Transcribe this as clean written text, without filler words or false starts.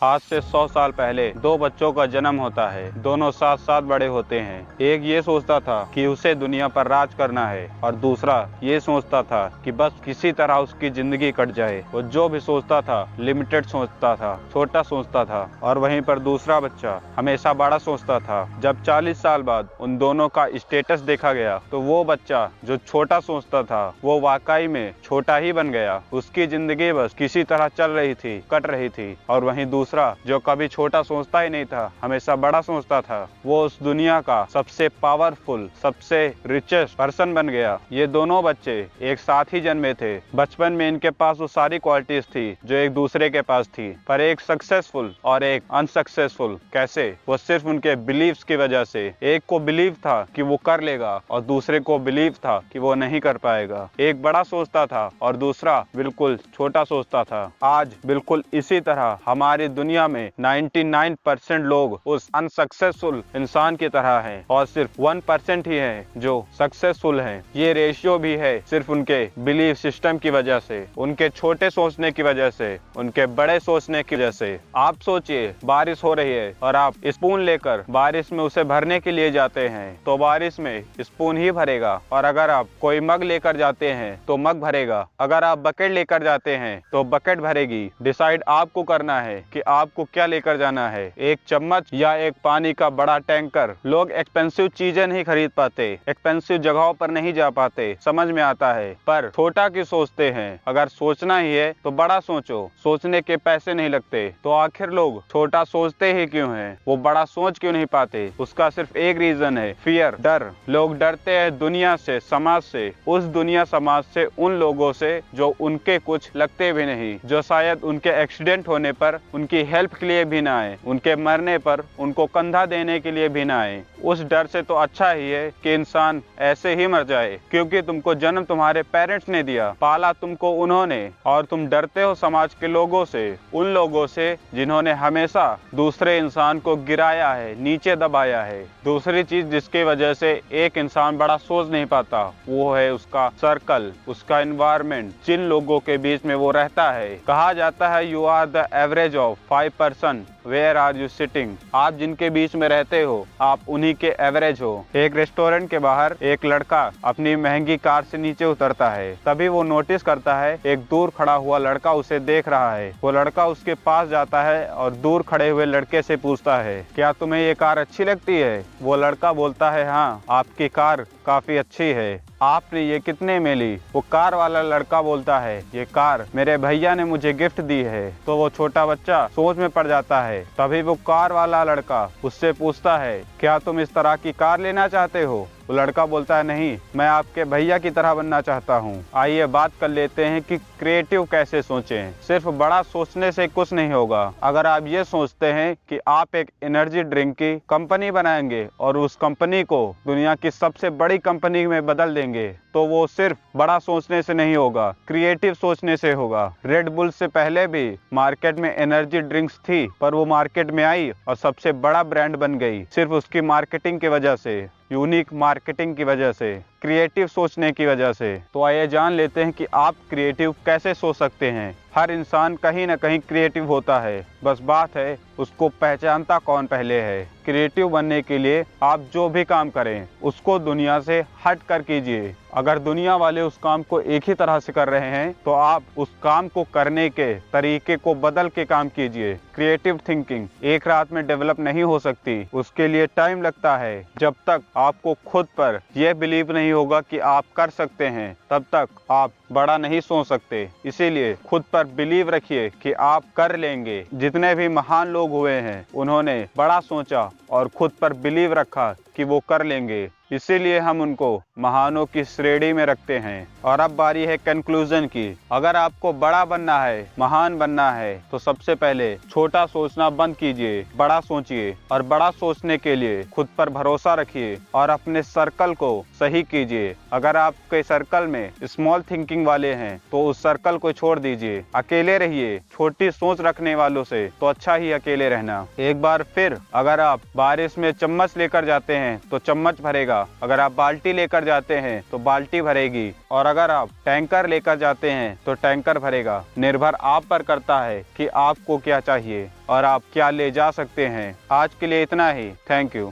आज से 100 साल पहले दो बच्चों का जन्म होता है। दोनों साथ साथ बड़े होते हैं। एक ये सोचता था कि उसे दुनिया पर राज करना है और दूसरा ये सोचता था कि बस किसी तरह उसकी जिंदगी कट जाए। वो जो भी सोचता था लिमिटेड सोचता था, छोटा सोचता था। और वहीं पर दूसरा बच्चा हमेशा बड़ा सोचता था। जब 40 साल बाद उन दोनों का स्टेटस देखा गया तो वो बच्चा जो छोटा सोचता था वो वाकई में छोटा ही बन गया। उसकी जिंदगी बस किसी तरह चल रही थी, कट रही थी। और वहीं दूसरा जो कभी छोटा सोचता ही नहीं था, हमेशा बड़ा सोचता था, वो उस दुनिया का सबसे पावरफुल, सबसे रिचेस्ट पर्सन बन गया। ये दोनों बच्चे एक साथ ही जन्मे थे। बचपन में इनके पास वो सारी क्वालिटीज थी जो एक दूसरे के पास थी, पर एक सक्सेसफुल और एक अनसक्सेसफुल। कैसे? वो सिर्फ उनके बिलीव्स की वजह से। एक को बिलीव था कि वो कर लेगा और दूसरे को बिलीव था कि वो नहीं कर पाएगा। एक बड़ा सोचता था और दूसरा बिल्कुल छोटा सोचता था। आज बिल्कुल इसी तरह हमारी दुनिया में 99% लोग उस अनसक्सेसफुल इंसान की तरह हैं और सिर्फ 1% ही है जो सक्सेसफुल हैं। ये रेशियो भी है सिर्फ उनके बिलीफ सिस्टम की वजह से, उनके छोटे सोचने की वजह से, उनके बड़े सोचने की वजह से। आप सोचिए, बारिश हो रही है और आप स्पून लेकर बारिश में उसे भरने के लिए जाते हैं तो बारिश में स्पून ही भरेगा। और अगर आप कोई मग लेकर जाते हैं तो मग भरेगा। अगर आप बकेट लेकर जाते हैं तो बकेट भरेगी। डिसाइड आपको करना है कि आपको क्या लेकर जाना है, एक चम्मच या एक पानी का बड़ा टैंकर। लोग एक्सपेंसिव चीजें नहीं खरीद पाते, एक्सपेंसिव जगहों पर नहीं जा पाते, समझ में आता है, पर छोटा की सोचते हैं। अगर सोचना ही है तो बड़ा सोचो, सोचने के पैसे नहीं लगते। तो आखिर लोग छोटा सोचते ही क्यों हैं? वो बड़ा सोच क्यों नहीं पाते? उसका सिर्फ एक रीजन है, फियर, डर। लोग डरते हैं दुनिया से, समाज से, उस दुनिया समाज से, उन लोगों से जो उनके कुछ लगते भी नहीं, जो शायद उनके एक्सीडेंट होने पर उनकी हेल्प के लिए भी ना आए, उनके मरने पर उनको कंधा देने के लिए भी ना आए। उस डर से तो अच्छा ही है कि इंसान ऐसे ही मर जाए, क्योंकि तुमको जन्म तुम्हारे पेरेंट्स ने दिया, पाला तुमको उन्होंने, और तुम डरते हो समाज के लोगों से, उन लोगों से जिन्होंने हमेशा दूसरे इंसान को गिराया है, नीचे दबाया है। दूसरी चीज जिसकी वजह से एक इंसान बड़ा सोच नहीं पाता वो है उसका सर्कल, उसका एनवायरनमेंट, जिन लोगों के बीच में वो रहता है। कहा जाता है you are the average of 5%, where are you sitting. आप जिनके बीच में रहते हो आप उन्हीं के एवरेज हो। एक रेस्टोरेंट के बाहर एक लड़का अपनी महंगी कार से नीचे उतरता है, तभी वो नोटिस करता है एक दूर खड़ा हुआ लड़का उसे देख रहा है। वो लड़का उसके पास जाता है और दूर खड़े हुए लड़के से पूछता है, क्या तुम्हें ये कार अच्छी लगती है? वो लड़का बोलता है, हाँ, आपकी कार काफी अच्छी है। आपने ये कितने में ली? वो कार वाला लड़का बोलता है, ये कार मेरे भैया ने मुझे गिफ्ट दी है। तो वो छोटा बच्चा सोच में पड़ जाता है। तभी वो कार वाला लड़का उससे पूछता है, क्या तुम इस तरह की कार लेना चाहते हो? वो लड़का बोलता है, नहीं, मैं आपके भैया की तरह बनना चाहता हूँ। आइए बात कर लेते हैं कि क्रिएटिव कैसे सोचें। सिर्फ बड़ा सोचने से कुछ नहीं होगा। अगर आप ये सोचते हैं कि आप एक एनर्जी ड्रिंक की कंपनी बनाएंगे और उस कंपनी को दुनिया की सबसे बड़ी कंपनी में बदल देंगे, तो वो सिर्फ बड़ा सोचने से नहीं होगा, क्रिएटिव सोचने से होगा। रेड बुल से पहले भी मार्केट में एनर्जी ड्रिंक्स थी, पर वो मार्केट में आई और सबसे बड़ा ब्रांड बन गई, सिर्फ उसकी मार्केटिंग की वजह से, यूनिक मार्केटिंग की वजह से, क्रिएटिव सोचने की वजह से। तो आइए जान लेते हैं कि आप क्रिएटिव कैसे सोच सकते हैं। हर इंसान कहीं ना कहीं क्रिएटिव होता है, बस बात है उसको पहचानता कौन पहले है। क्रिएटिव बनने के लिए आप जो भी काम करें उसको दुनिया से हट कर कीजिए। अगर दुनिया वाले उस काम को एक ही तरह से कर रहे हैं तो आप उस काम को करने के तरीके को बदल के काम कीजिए। क्रिएटिव थिंकिंग एक रात में डेवलप नहीं हो सकती, उसके लिए टाइम लगता है। जब तक आपको खुद पर यह बिलीव नहीं होगा कि आप कर सकते हैं, तब तक आप बड़ा नहीं सोच सकते। इसीलिए खुद पर बिलीव रखिए कि आप कर लेंगे। जितने भी महान लोग हुए हैं उन्होंने बड़ा सोचा और खुद पर बिलीव रखा कि वो कर लेंगे, इसीलिए हम उनको महानों की श्रेणी में रखते हैं। और अब बारी है कंक्लूजन की। अगर आपको बड़ा बनना है, महान बनना है, तो सबसे पहले छोटा सोचना बंद कीजिए, बड़ा सोचिए। और बड़ा सोचने के लिए खुद पर भरोसा रखिए और अपने सर्कल को सही कीजिए। अगर आपके सर्कल में स्मॉल थिंकिंग वाले हैं तो उस सर्कल को छोड़ दीजिए, अकेले रहिए। छोटी सोच रखने वालों से तो अच्छा ही अकेले रहना। एक बार फिर, अगर आप बारिश में चम्मच लेकर जाते हैं तो चम्मच भरेगा, भरेगा। अगर आप बाल्टी लेकर जाते हैं तो बाल्टी भरेगी, और अगर आप टैंकर लेकर जाते हैं तो टैंकर भरेगा। निर्भर आप पर करता है कि आपको क्या चाहिए और आप क्या ले जा सकते हैं। आज के लिए इतना ही। Thank you.